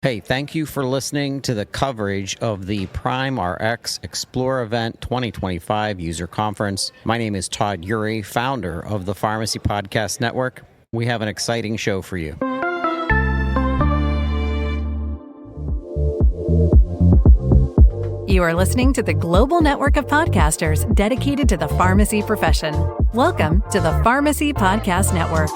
Hey, thank you for listening to the coverage of the PrimeRx Xplore event 2025 User Conference. My name is Todd Urey, founder of the Pharmacy Podcast Network. We have an exciting show for you. You are listening to the global network of podcasters dedicated to the pharmacy profession. Welcome to the Pharmacy Podcast Network.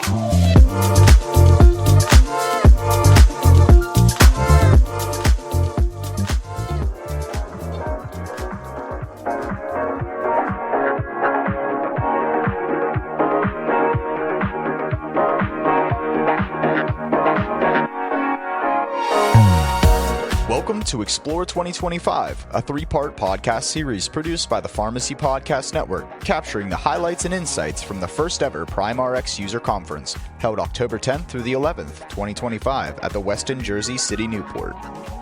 Welcome to Xplore 2025, a three-part podcast series produced by the Pharmacy Podcast Network, capturing the highlights and insights from the first ever PrimeRx User Conference, held October 10th through the 11th, 2025 at the Westin Jersey City Newport.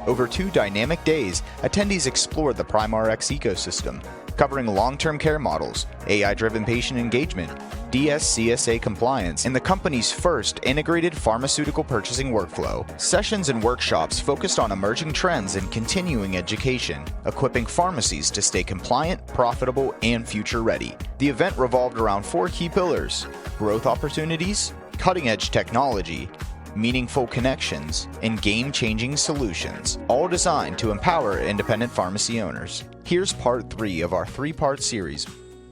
Over 2 dynamic days, attendees explored the PrimeRx ecosystem, covering long-term care models, AI-driven patient engagement, DSCSA compliance, and the company's first integrated pharmaceutical purchasing workflow. Sessions and workshops focused on emerging trends and continuing education, equipping pharmacies to stay compliant, profitable, and future-ready. The event revolved around 4 key pillars: growth opportunities, cutting-edge technology, meaningful connections, and game-changing solutions, all designed to empower independent pharmacy owners. Here's part 3 of our 3-part series.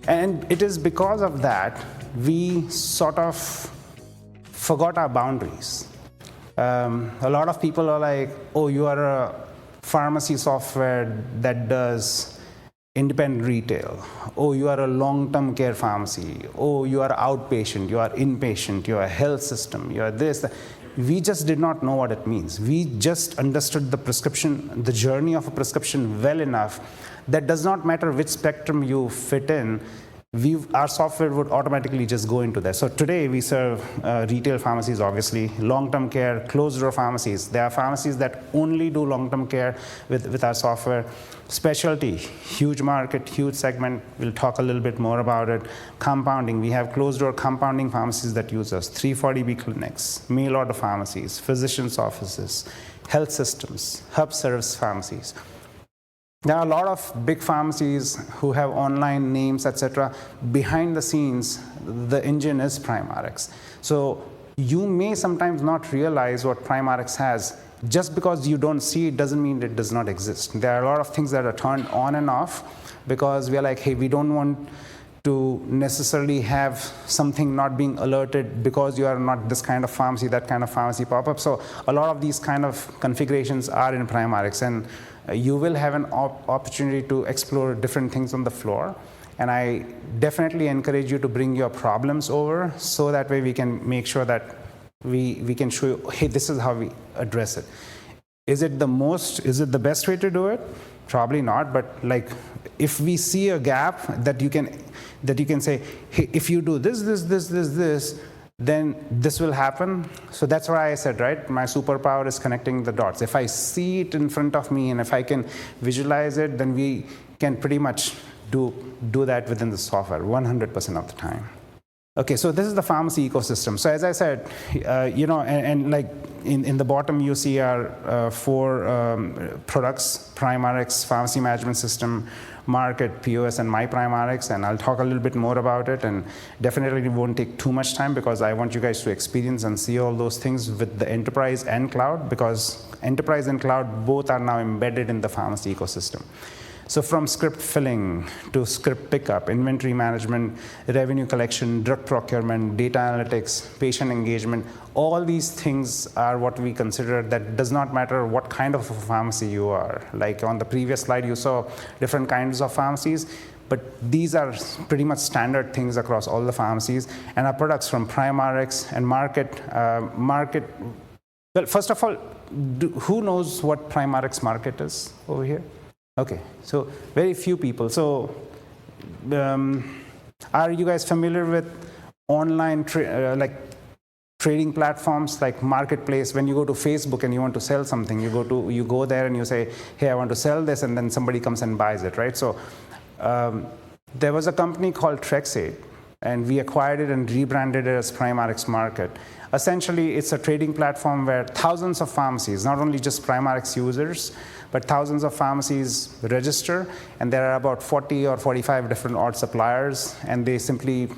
And it is because of that we sort of forgot our boundaries. A lot of people are like, oh, you are a pharmacy software that does independent retail. Oh, you are a long-term care pharmacy. Oh, you are outpatient, you are inpatient, you are a health system, you are this. We just did not know what it means. We just understood the prescription, the journey of a prescription well enough that does not matter which spectrum you fit in, our software would automatically just go into that. So today we serve retail pharmacies, obviously, long-term care, closed-door pharmacies. There are pharmacies that only do long-term care with our software. Specialty, huge market, huge segment. We'll talk a little bit more about it. Compounding, we have closed-door compounding pharmacies that use us, 340B clinics, mail-order pharmacies, physicians' offices, health systems, hub service pharmacies. There are a lot of big pharmacies who have online names, etc. Behind the scenes, the engine is PrimeRx. So you may sometimes not realize what PrimeRx has. Just because you don't see it doesn't mean it does not exist. There are a lot of things that are turned on and off because we are like, hey, we don't want to necessarily have something not being alerted because you are not this kind of pharmacy, that kind of pharmacy pop-up. So a lot of these kind of configurations are in PrimeRx, and you will have an opportunity to explore different things on the floor. And I definitely encourage you to bring your problems over so that way we can make sure that we can show you, hey, this is how we address it. Is it the best way to do it? Probably not, but like if we see a gap that you can say, hey, if you do this, then this will happen. So that's why I said, right, my superpower is connecting the dots. If I see it in front of me and if I can visualize it, then we can pretty much do that within the software 100% of the time. Okay, so this is the pharmacy ecosystem. So as I said, and like in the bottom you see our 4 products: PrimeRx Pharmacy Management System, Market, POS, and My PrimeRx, and I'll talk a little bit more about it, and definitely it won't take too much time because I want you guys to experience and see all those things with the enterprise and cloud, because enterprise and cloud both are now embedded in the pharmacy ecosystem. So from script filling to script pickup, inventory management, revenue collection, drug procurement, data analytics, patient engagement, all these things are what we consider that does not matter what kind of a pharmacy you are. Like on the previous slide, you saw different kinds of pharmacies, but these are pretty much standard things across all the pharmacies. And our products from PrimeRx and Market. Well, first of all, who knows what PrimeRx Market is over here? Okay, so very few people. So are you guys familiar with online trading platforms like Marketplace? When you go to Facebook and you want to sell something, you go there and you say, hey, I want to sell this, and then somebody comes and buys it, right? So there was a company called Trexate and we acquired it and rebranded it as PrimeRx Market. Essentially, it's a trading platform where thousands of pharmacies, not only just PrimeRx users, but thousands of pharmacies register, and there are about 40 or 45 different odd suppliers, and they simply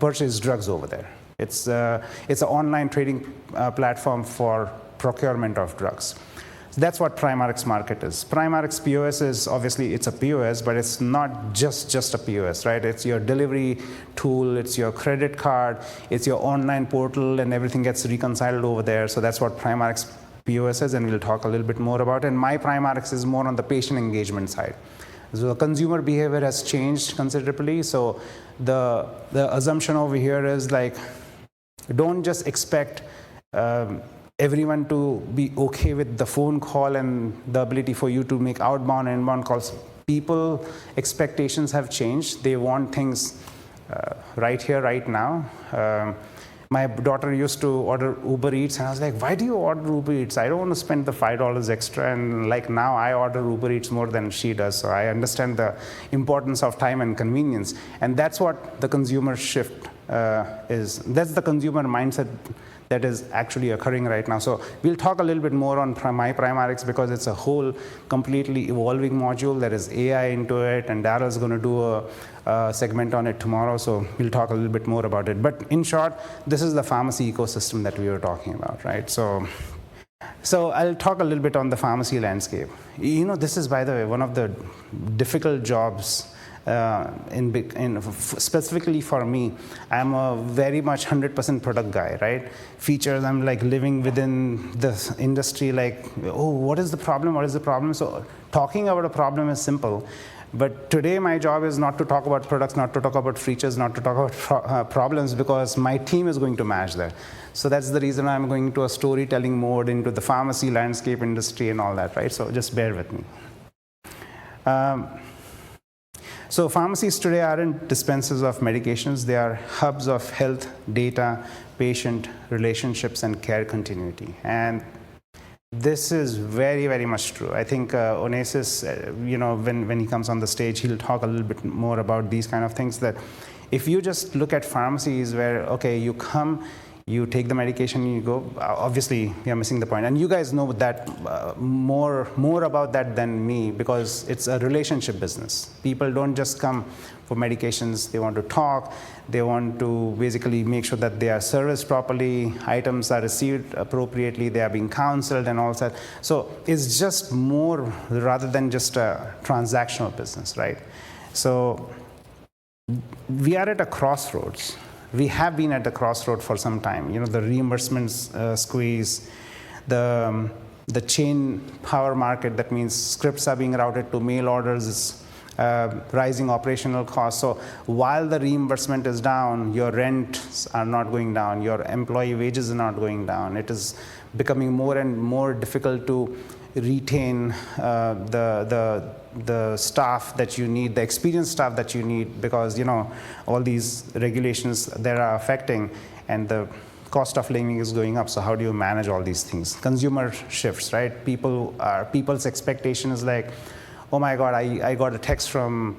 purchase drugs over there. It's an online trading platform for procurement of drugs. So that's what PrimeRx Market is. PrimeRx POS is obviously it's a POS, but it's not just a POS, right? It's your delivery tool, it's your credit card, it's your online portal, and everything gets reconciled over there. So that's what PrimeRx POS is, and we'll talk a little bit more about it. And my PrimeRx is more on the patient engagement side. So the consumer behavior has changed considerably. So the assumption over here is like, don't just expect everyone to be okay with the phone call and the ability for you to make outbound and inbound calls. People expectations have changed. They want things right here, right now. My daughter used to order Uber Eats, and I was like, why do you order Uber Eats? I don't want to spend the $5 extra. And like now I order Uber Eats more than she does. So I understand the importance of time and convenience. And that's what the consumer shift is. That's the consumer mindset that is actually occurring right now. So we'll talk a little bit more on my PrimeRx because it's a whole completely evolving module. There is AI into it, and Daryl's going to do a segment on it tomorrow, so we'll talk a little bit more about it. But in short, this is the pharmacy ecosystem that we were talking about, right? So I'll talk a little bit on the pharmacy landscape. You know, this is, by the way, one of the difficult jobs specifically for me. I'm a very much 100% product guy, right? Features, I'm like living within the industry, like, oh, what is the problem? What is the problem? So talking about a problem is simple. But today my job is not to talk about products, not to talk about features, not to talk about problems, because my team is going to manage that. So that's the reason I'm going to a storytelling mode into the pharmacy landscape industry and all that, right? So just bear with me. So pharmacies today aren't dispensers of medications. They are hubs of health, data, patient relationships, and care continuity. And this is very, very much true. I think Onesis, when he comes on the stage, he'll talk a little bit more about these kind of things, that if you just look at pharmacies where, okay, you come, you take the medication, you go, obviously you're missing the point. And you guys know that more about that than me, because it's a relationship business. People don't just come for medications. They want to talk. They want to basically make sure that they are serviced properly, items are received appropriately, they are being counseled and all that. So it's just more rather than just a transactional business, right? So we are at a crossroads. We have been at the crossroad for some time. You know, the reimbursements squeeze, the chain power market, that means scripts are being routed to mail orders, rising operational costs. So while the reimbursement is down, your rents are not going down, your employee wages are not going down. It is becoming more and more difficult to retain the staff that you need, the experienced staff that you need, because all these regulations that are affecting, and the cost of living is going up. So how do you manage all these things? Consumer shifts, right? People's expectation is like, oh my God, I got a text from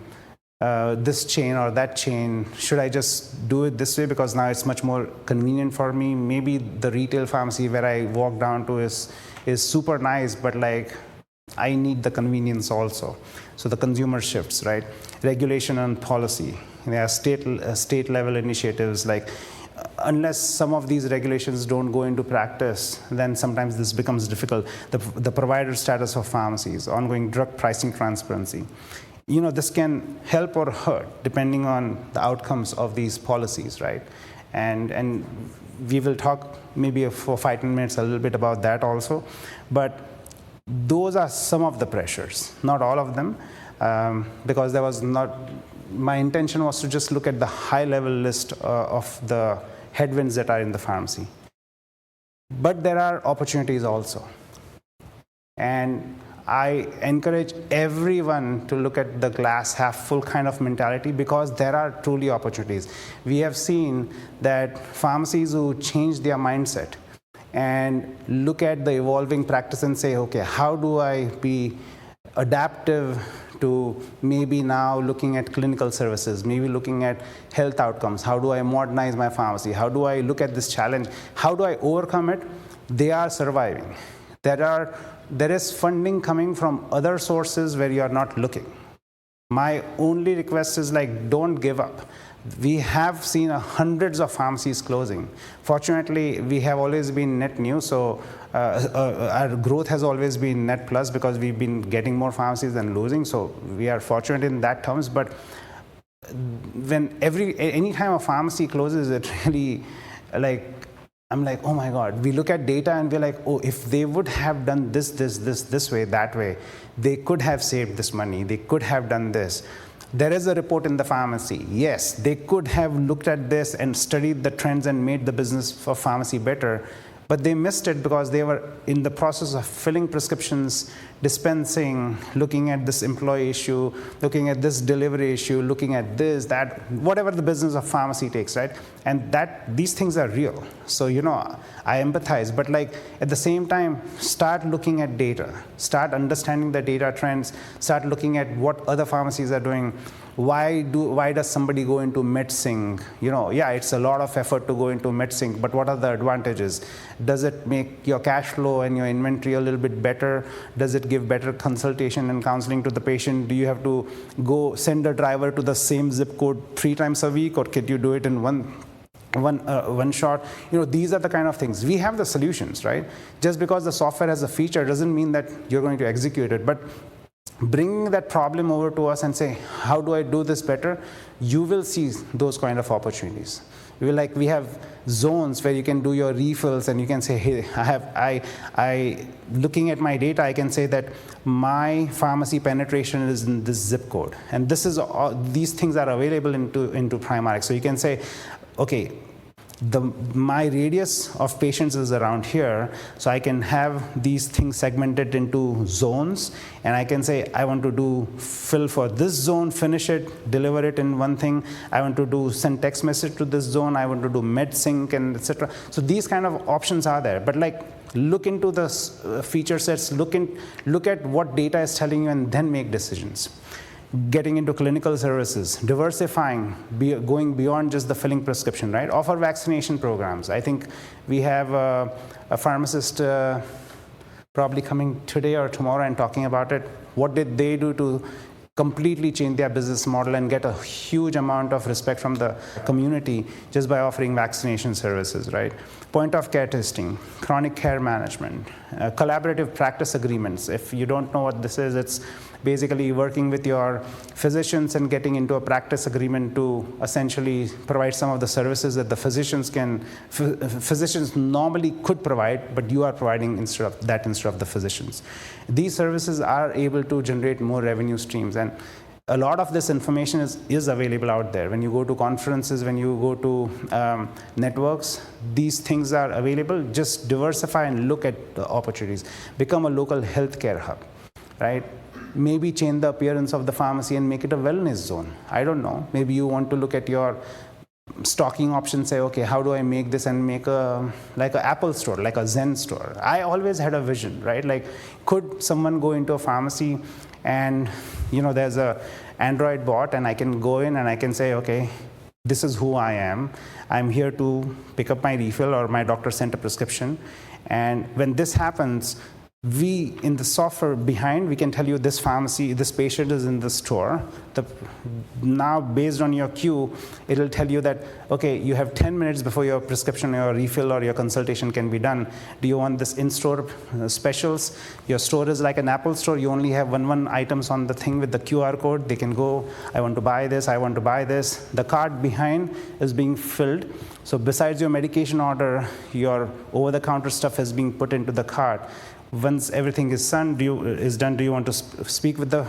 this chain or that chain. Should I just do it this way because now it's much more convenient for me? Maybe the retail pharmacy where I walk down to is super nice, but like I need the convenience also. So the consumer shifts, right? Regulation and policy. There are state level initiatives, like unless some of these regulations don't go into practice, then sometimes this becomes difficult. The provider status of pharmacies, ongoing drug pricing transparency. This can help or hurt depending on the outcomes of these policies, right? And we will talk maybe for 5-10 minutes a little bit about that also. But those are some of the pressures, not all of them, because my intention was to just look at the high-level list of the headwinds that are in the pharmacy. But there are opportunities also. And I encourage everyone to look at the glass half full kind of mentality, because there are truly opportunities. We have seen that pharmacies who change their mindset and look at the evolving practice and say, okay, how do I be adaptive to maybe now looking at clinical services, maybe looking at health outcomes. How do I modernize my pharmacy? How do I look at this challenge? How do I overcome it? They are surviving. There is funding coming from other sources where you are not looking. My only request is don't give up. We have seen hundreds of pharmacies closing. Fortunately, we have always been net new, so our growth has always been net plus because we've been getting more pharmacies than losing. So we are fortunate in that terms. But when any time a pharmacy closes, it really I'm like, oh my God. We look at data and we're like, oh, if they would have done this way, that way, they could have saved this money. They could have done this. There is a report in the pharmacy. Yes, they could have looked at this and studied the trends and made the business for pharmacy better, but they missed it because they were in the process of filling prescriptions, dispensing, looking at this employee issue, looking at this delivery issue, looking at this, that, whatever the business of pharmacy takes, right? And these things are real. So, I empathize, but at the same time, start looking at data, start understanding the data trends, start looking at what other pharmacies are doing. Why does somebody go into MedSync? It's a lot of effort to go into MedSync, but what are the advantages? Does it make your cash flow and your inventory a little bit better? Does it give better consultation and counseling to the patient? Do you have to go send a driver to the same zip code 3 times a week, or can you do it in one shot? These are the kind of things. We have the solutions, right? Just because the software has a feature doesn't mean that you're going to execute it, but bring that problem over to us and say, how do I do this better? You will see those kind of opportunities. We have zones where you can do your refills and you can say, hey, I looking at my data, I can say that my pharmacy penetration is in this zip code. And these things are available into PrimeRx. So you can say, okay, my radius of patients is around here, so I can have these things segmented into zones, and I can say I want to do fill for this zone, finish it, deliver it in one thing. I want to send text message to this zone. I want to do MedSync and etc. So these kind of options are there, but look into the feature sets, look at what data is telling you, and then make decisions. Getting into clinical services, diversifying, going beyond just the filling prescription, right? Offer vaccination programs. I think we have a pharmacist probably coming today or tomorrow and talking about it. What did they do to completely change their business model and get a huge amount of respect from the community just by offering vaccination services, right? Point of care testing, chronic care management, collaborative practice agreements. If you don't know what this is, it's basically working with your physicians and getting into a practice agreement to essentially provide some of the services that the physicians normally could provide, but you are providing instead of the physicians. These services are able to generate more revenue streams, and a lot of this information is available out there. When you go to conferences, when you go to networks, these things are available. Just diversify and look at the opportunities. Become a local healthcare hub, right? Maybe change the appearance of the pharmacy and make it a wellness zone. I don't know. Maybe you want to look at your stocking options, say, okay, how do I make this and make an Apple store, like a Zen store? I always had a vision, right? Could someone go into a pharmacy and, there's a Android bot and I can go in and I can say, okay, this is who I am. I'm here to pick up my refill or my doctor sent a prescription. And when this happens, we, in the software behind, we can tell you this pharmacy, this patient is in the store. Now, based on your queue, it'll tell you that, okay, you have 10 minutes before your prescription, your refill, or your consultation can be done. Do you want this in-store specials? Your store is like an Apple store. You only have one items on the thing with the QR code. They can go, I want to buy this, I want to buy this. The cart behind is being filled. So besides your medication order, your over-the-counter stuff is being put into the cart. Once everything is done, do you want to speak with the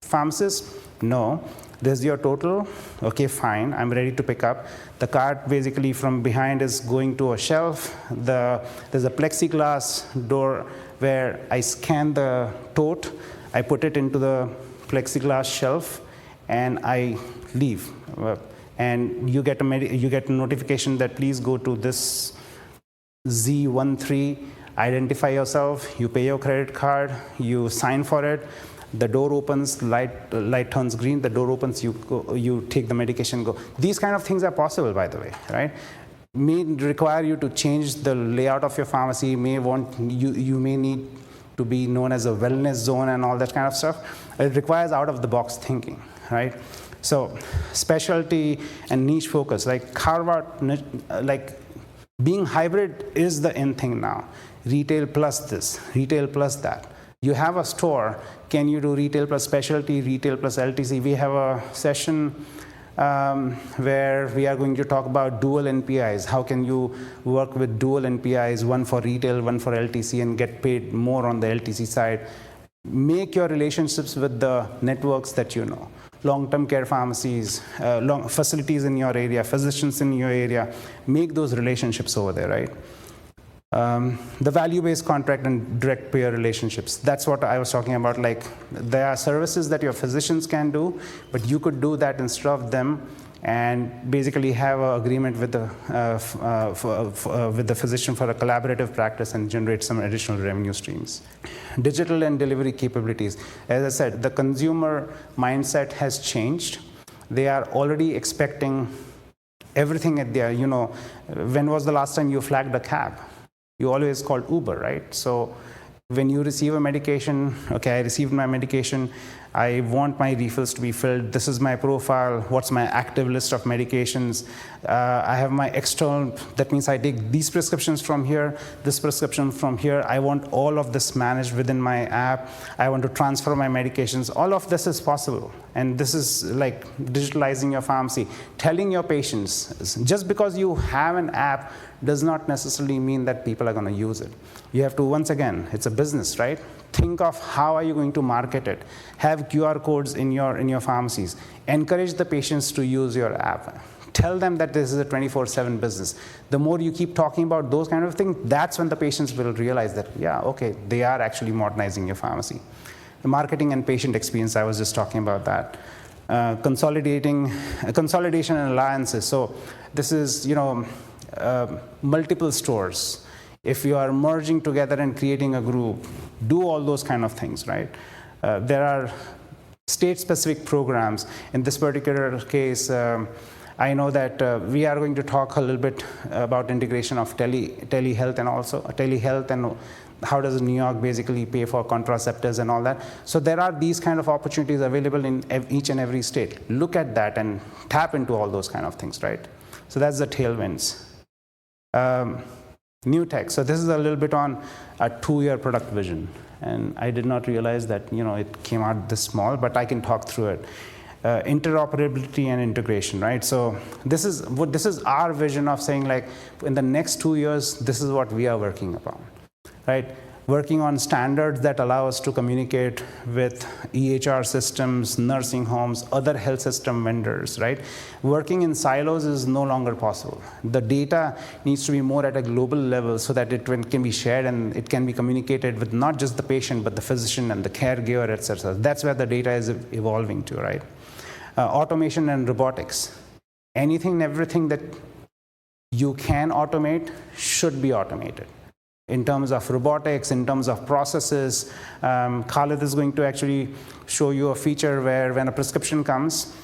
pharmacist? No. This is your total. Okay, fine. I'm ready to pick up. The cart basically from behind is going to a shelf. There's a plexiglass door where I scan the tote. I put it into the plexiglass shelf, and I leave. And you get a notification that please go to this Z13 identify yourself, you pay your credit card, you sign for it, the door opens, light turns green, the door opens, you take the medication, go. These kind of things are possible, by the way, right? May require you to change the layout of your pharmacy, you may need to be known as a wellness zone and all that kind of stuff. It requires out-of-the-box thinking, right? So specialty and niche focus, like carve out, like being hybrid is the in thing now. Retail plus this, retail plus that. You have a store, can you do retail plus specialty, retail plus LTC? We have a session where we are going to talk about dual NPIs. How can you work with dual NPIs, one for retail, one for LTC, and get paid more on the LTC side? Make your relationships with the networks that you know. Long-term care pharmacies, facilities in your area, physicians in your area, make those relationships over there, right? The value-based contract and direct payer relationships. That's what I was talking about. Like, there are services that your physicians can do, but you could do that instead of them and basically have an agreement with the physician for a collaborative practice and generate some additional revenue streams. Digital and delivery capabilities. As I said, the consumer mindset has changed. They are already expecting everything at their, when was the last time you flagged a cab? You always called Uber, right? So when you receive a medication, okay, I received my medication, I want my refills to be filled, this is my profile, what's my active list of medications, I have my external, that means I take these prescriptions from here, this prescription from here, I want all of this managed within my app, I want to transfer my medications, all of this is possible. And this is like digitalizing your pharmacy, telling your patients, just because you have an app does not necessarily mean that people are going to use it. You have to, once again, it's a business, right? Think of how are you going to market it. Have QR codes in your pharmacies. Encourage the patients to use your app. Tell them that this is a 24/7 business. The more you keep talking about those kind of things, that's when the patients will realize that, yeah, okay, they are actually modernizing your pharmacy. The marketing and patient experience, I was just talking about that. Consolidation and alliances. So this is, multiple stores. If you are merging together and creating a group, do all those kind of things, right? There are state-specific programs. In this particular case, I know that we are going to talk a little bit about integration of telehealth and also telehealth and how does New York basically pay for contraceptives and all that. So there are these kind of opportunities available in each and every state. Look at that and tap into all those kind of things, right? So that's the tailwinds. New tech. So this is a little bit on a 2-year product vision. And I did not realize that, it came out this small, but I can talk through it. Interoperability and integration, right? So this is our vision of saying, like, in the next 2 years, this is what we are working upon, right? Working on standards that allow us to communicate with EHR systems, nursing homes, other health system vendors, right? Working in silos is no longer possible. The data needs to be more at a global level so that it can be shared and it can be communicated with not just the patient, but the physician and the caregiver, et cetera. That's where the data is evolving to, right? Automation and robotics. Anything and everything that you can automate should be automated. In terms of robotics, in terms of processes, Khalid is going to actually show you a feature where when a prescription comes,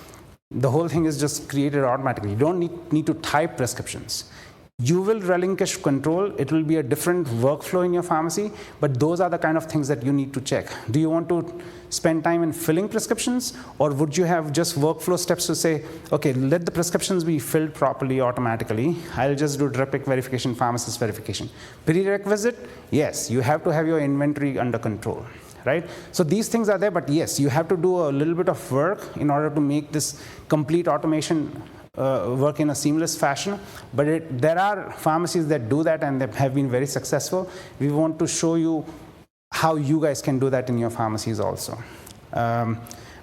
the whole thing is just created automatically. You don't need to type prescriptions. You will relinquish control. It will be a different workflow in your pharmacy, but those are the kind of things that you need to check. Do you want to spend time in filling prescriptions, or would you have just workflow steps to say, okay, let the prescriptions be filled properly automatically. I'll just do direct verification, pharmacist verification. Prerequisite, yes, you have to have your inventory under control, right? So these things are there, but yes, you have to do a little bit of work in order to make this complete automation work in a seamless fashion, but there are pharmacies that do that and they have been very successful. We want to show you how you guys can do that in your pharmacies also.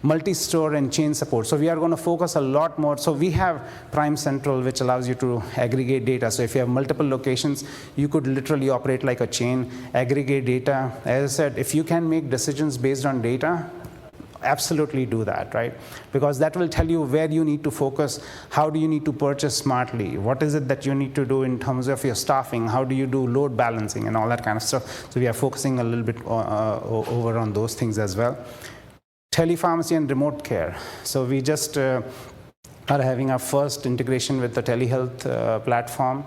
Multi-store and chain support. So we are going to focus a lot more. So we have Prime Central, which allows you to aggregate data. So if you have multiple locations, you could literally operate like a chain, aggregate data. As I said, if you can make decisions based on data, absolutely do that, right? Because that will tell you where you need to focus, how do you need to purchase smartly, what is it that you need to do in terms of your staffing, how do you do load balancing and all that kind of stuff. So we are focusing a little bit over on those things as well. Telepharmacy and remote care. So we just are having our first integration with the telehealth platform,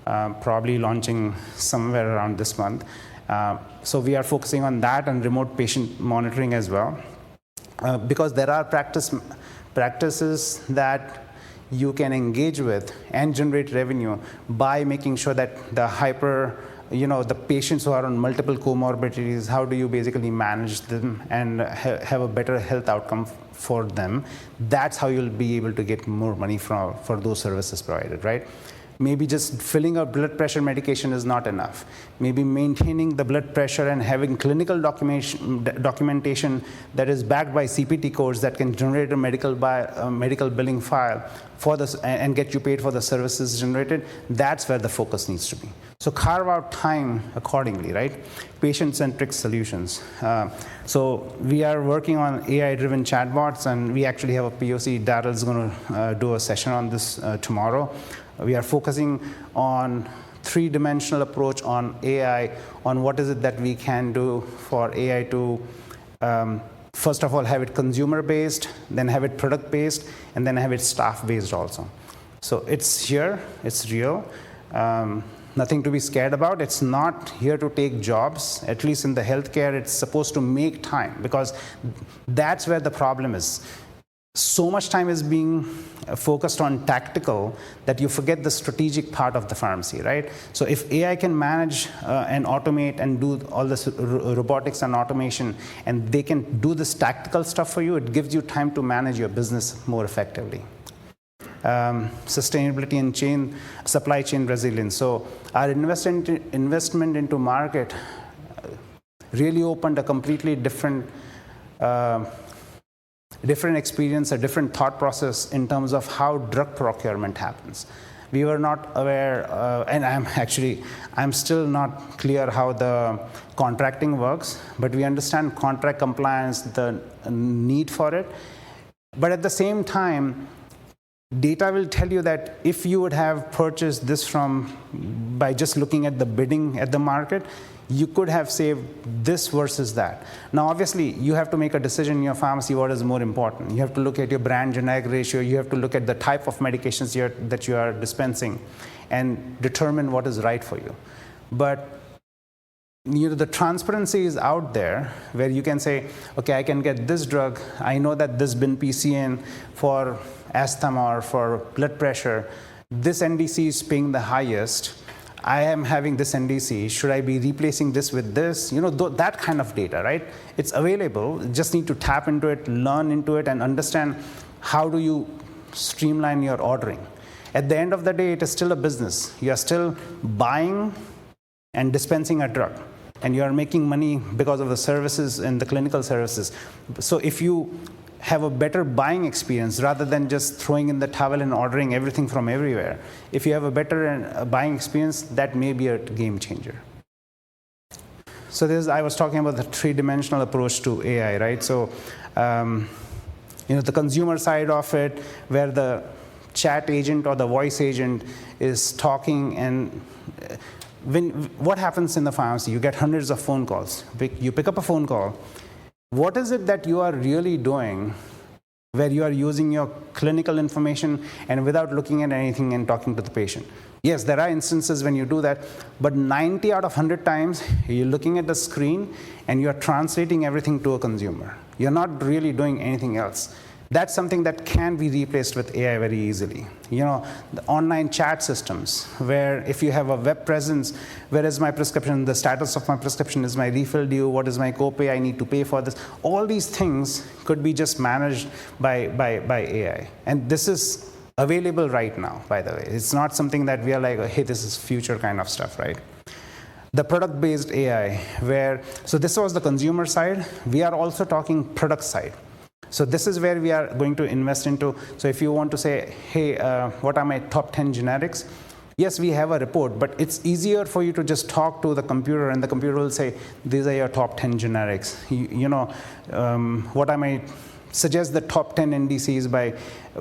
probably launching somewhere around this month. So we are focusing on that and remote patient monitoring as well, because there are practices that you can engage with and generate revenue by making sure that the patients who are on multiple comorbidities, how do you basically manage them and have a better health outcome for them? That's how you'll be able to get more money for those services provided, right? Maybe just filling a blood pressure medication is not enough. Maybe maintaining the blood pressure and having clinical documentation that is backed by CPT codes that can generate a medical billing file for this and get you paid for the services generated. That's where the focus needs to be. So carve out time accordingly, right? Patient-centric solutions. So we are working on AI-driven chatbots, and we actually have a POC. Daryl's going to do a session on this tomorrow. We are focusing on three-dimensional approach on AI, on what is it that we can do for AI to, first of all, have it consumer-based, then have it product-based, and then have it staff-based also. So it's here, it's real, nothing to be scared about. It's not here to take jobs. At least in the healthcare, it's supposed to make time, because that's where the problem is. So much time is being focused on tactical that you forget the strategic part of the pharmacy, right? So if AI can manage and automate and do all this robotics and automation, and they can do this tactical stuff for you, it gives you time to manage your business more effectively. Sustainability and supply chain resilience. So our investment into market really opened a completely different experience, a different thought process in terms of how drug procurement happens. We were not aware, and I'm still not clear how the contracting works, but we understand contract compliance, the need for it. But at the same time, data will tell you that if you would have purchased this by just looking at the bidding at the market, you could have saved this versus that. Now, obviously, you have to make a decision in your pharmacy what is more important. You have to look at your brand generic ratio. You have to look at the type of medications that you are dispensing and determine what is right for you. But the transparency is out there where you can say, okay, I can get this drug. I know that this bin PCN for asthma or for blood pressure, this NDC is paying the highest. I am having this NDC. Should I be replacing this with this? That kind of data, right? It's available. You just need to tap into it, learn into it, and understand how do you streamline your ordering. At the end of the day, it is still a business. You are still buying and dispensing a drug, and you are making money because of the services and the clinical services. So if you have a better buying experience rather than just throwing in the towel and ordering everything from everywhere, if you have a better buying experience, that may be a game changer. So I was talking about the three-dimensional approach to AI, right? So the consumer side of it, where the chat agent or the voice agent is talking, and what happens in the pharmacy? You get hundreds of phone calls. You pick up a phone call. What is it that you are really doing where you are using your clinical information and without looking at anything and talking to the patient? Yes, there are instances when you do that, but 90 out of 100 times, you're looking at the screen and you're translating everything to a consumer. You're not really doing anything else. That's something that can be replaced with AI very easily. The online chat systems, where if you have a web presence, where is my prescription, the status of my prescription, is my refill due, what is my copay, I need to pay for this. All these things could be just managed by AI. And this is available right now, by the way. It's not something that we are like, hey, this is future kind of stuff, right? The product-based AI, so this was the consumer side. We are also talking product side. So this is where we are going to invest into. So if you want to say, hey, what are my top 10 generics? yes, we have a report, but it's easier for you to just talk to the computer, and the computer will say, these are your top 10 generics. What I might suggest the top 10 NDCs by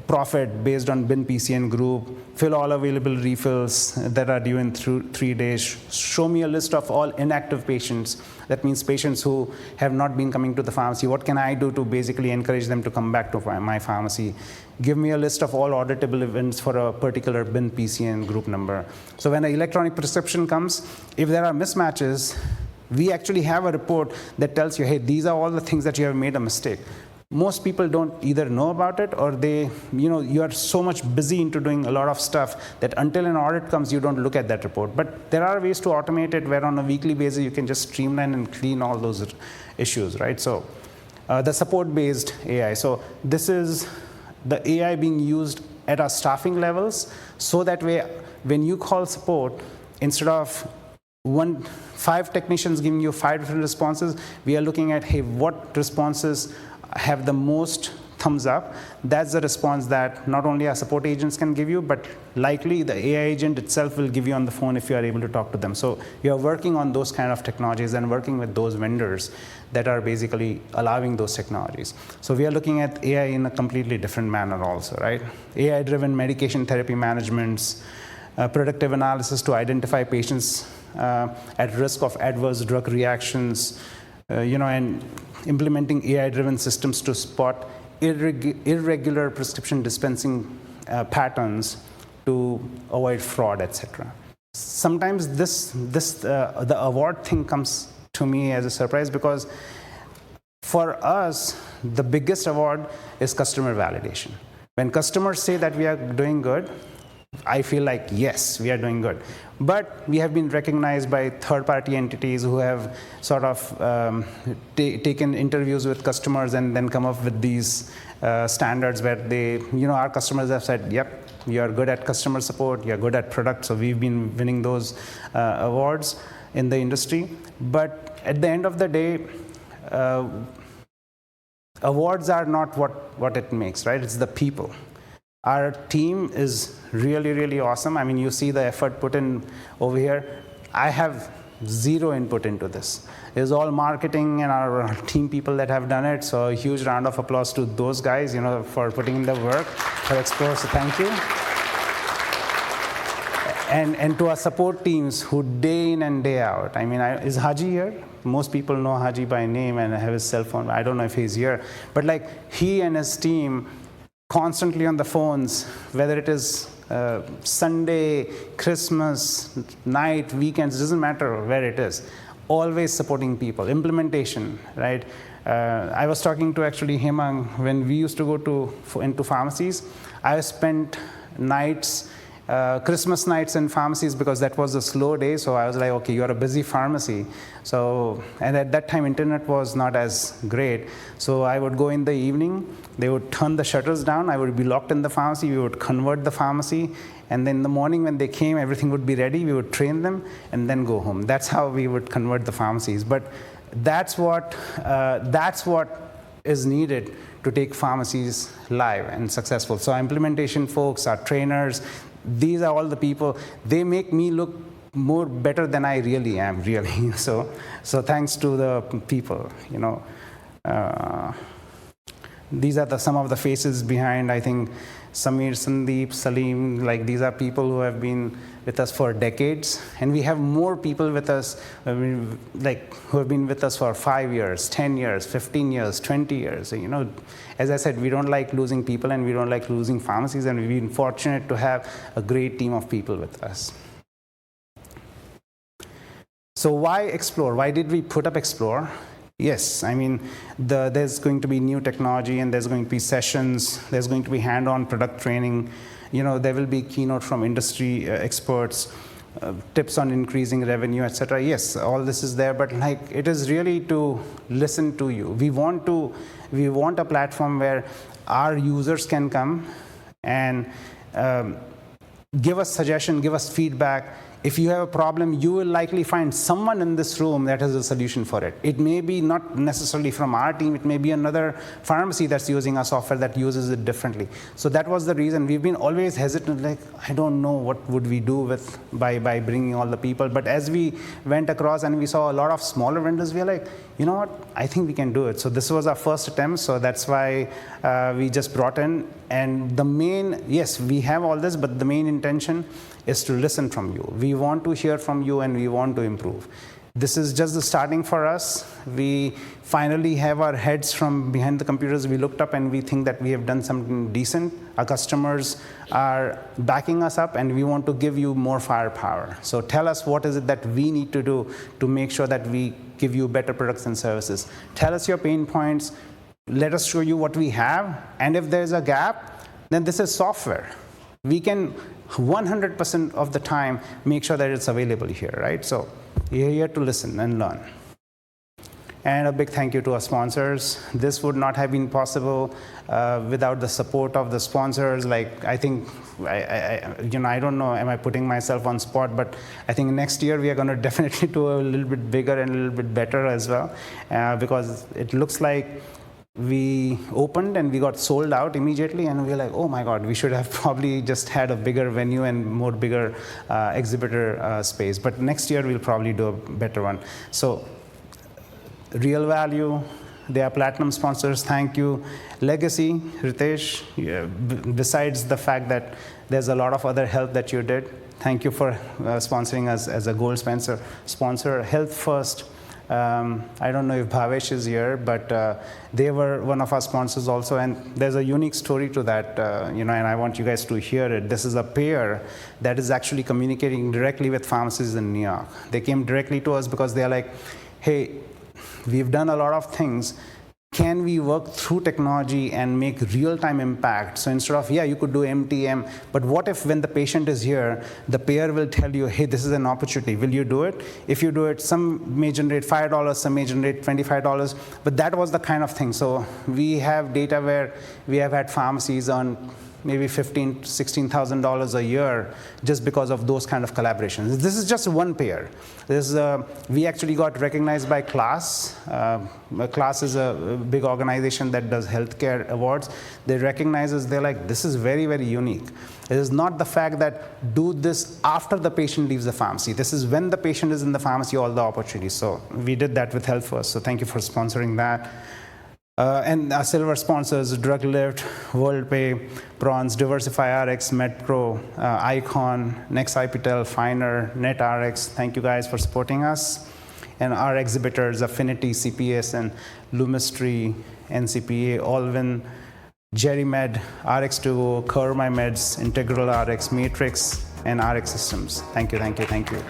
profit based on bin PCN group, fill all available refills that are due in 3 days, show me a list of all inactive patients. That means patients who have not been coming to the pharmacy. What can I do to basically encourage them to come back to my pharmacy? Give me a list of all auditable events for a particular bin PCN group number. So when an electronic prescription comes, if there are mismatches, we actually have a report that tells you, hey, these are all the things that you have made a mistake. Most people don't either know about it, or you are so much busy into doing a lot of stuff that until an audit comes, you don't look at that report. But there are ways to automate it where on a weekly basis, you can just streamline and clean all those issues, right? So the support-based AI. So this is the AI being used at our staffing levels, so that way, when you call support, instead of 5 technicians giving you 5 different responses, we are looking at, hey, what responses have the most thumbs up. That's the response that not only our support agents can give you, but likely the AI agent itself will give you on the phone if you are able to talk to them. So you're working on those kind of technologies and working with those vendors that are basically allowing those technologies. So we are looking at AI in a completely different manner also, right? AI-driven medication therapy managements, predictive analysis to identify patients at risk of adverse drug reactions, and implementing AI-driven systems to spot irregular prescription dispensing patterns to avoid fraud, etc. Sometimes the award thing comes to me as a surprise, because for us, the biggest award is customer validation. When customers say that we are doing good, I feel like, yes, we are doing good. But we have been recognized by third-party entities who have sort of taken interviews with customers and then come up with these standards where our customers have said, yep, you are good at customer support, you're good at product. So we've been winning those awards in the industry. But at the end of the day, awards are not what it makes, right? It's the people. Our team is really, really awesome. I mean, you see the effort put in over here. I have zero input into this. It's all marketing and our team people that have done it. So a huge round of applause to those guys, for putting in the work for Xplore. So thank you. And to our support teams who day in and day out. I mean, is Haji here? Most people know Haji by name and have his cell phone. I don't know if he's here. But he and his team constantly on the phones, whether it is Sunday, Christmas, night, weekends, doesn't matter where it is, always supporting people. Implementation, right? I was talking to actually Hemang when we used to go into pharmacies. I spent nights, Christmas nights in pharmacies because that was a slow day. So I was like, okay, you're a busy pharmacy. So, and at that time, internet was not as great. So I would go in the evening, they would turn the shutters down, I would be locked in the pharmacy, we would convert the pharmacy, and then in the morning when they came, everything would be ready, we would train them, and then go home. That's how we would convert the pharmacies. But that's what is needed to take pharmacies live and successful. So our implementation folks, our trainers, these are all the people, they make me look more better than I really am, really. So thanks to the people, these are some of the faces behind, I think, Samir, Sandeep, Salim, these are people who have been with us for decades. And we have more people with us, who have been with us for 5 years, 10 years, 15 years, 20 years. As I said, we don't like losing people and we don't like losing pharmacies, and we've been fortunate to have a great team of people with us. So why Xplore? Why did we put up Xplore? Yes, I mean, there's going to be new technology and there's going to be sessions, there's going to be hand-on product training, there will be keynote from industry experts, tips on increasing revenue, etc. Yes, all this is there, but it is really to listen to you. We want a platform where our users can come and give us suggestion, give us feedback. if you have a problem, you will likely find someone in this room that has a solution for it. It may be not necessarily from our team, it may be another pharmacy that's using our software that uses it differently. So that was the reason. We've been always hesitant, like, I don't know what would we do by bringing all the people. But as we went across and we saw a lot of smaller vendors, we were like, you know what, I think we can do it. So this was our first attempt, so that's why we just brought in. And the main, yes, we have all this, but the main intention is to listen from you. We want to hear from you and we want to improve. This is just the starting for us. We finally have our heads from behind the computers. We looked up and we think that we have done something decent. Our customers are backing us up and we want to give you more firepower. So tell us what is it that we need to do to make sure that we give you better products and services. Tell us your pain points. Let us show you what we have. And if there's a gap, then this is software. We can 100% of the time make sure that it's available here, right? So you're here to listen and learn. And a big thank you to our sponsors. This would not have been possible without the support of the sponsors. Like, I think, I don't know, am I putting myself on spot, but I think next year we are going to definitely do a little bit bigger and a little bit better as well, because it looks like we opened and we got sold out immediately, and we were like, oh my God, we should have probably just had a bigger venue and more bigger exhibitor space. But next year we'll probably do a better one. So Real Value, they are platinum sponsors. Thank you. Legacy, Ritesh, besides the fact that there's a lot of other help that you did, thank you for sponsoring us as a gold sponsor. Health First. I don't know if Bhavesh is here, but they were one of our sponsors also, and there's a unique story to that, and I want you guys to hear it. This is a payer that is actually communicating directly with pharmacies in New York. They came directly to us because they're like, hey, we've done a lot of things. Can we work through technology and make real-time impact? So instead of, you could do MTM, but what if when the patient is here, the payer will tell you, hey, this is an opportunity. Will you do it? If you do it, some may generate $5, some may generate $25, but that was the kind of thing. So we have data where we have had pharmacies on maybe $15,000, $16,000 a year just because of those kind of collaborations. This is just one payer. We actually got recognized by KLAS. KLAS is a big organization that does healthcare awards. They recognize us. They're like, this is very, very unique. It is not the fact that do this after the patient leaves the pharmacy. This is when the patient is in the pharmacy, all the opportunities. So we did that with Health First. So thank you for sponsoring that. And our silver sponsors, DrugLift, WorldPay, Prawns, DiversifyRx, MedPro, Icon, NextIPTEL, Finer, NetRx. Thank you guys for supporting us. And our exhibitors, Affinity, CPS, and Lumistry, NCPA, Allwin, GeriMed, RX2Go, CurveMyMeds, Integral RX, Matrix, and RX Systems. Thank you, thank you, thank you.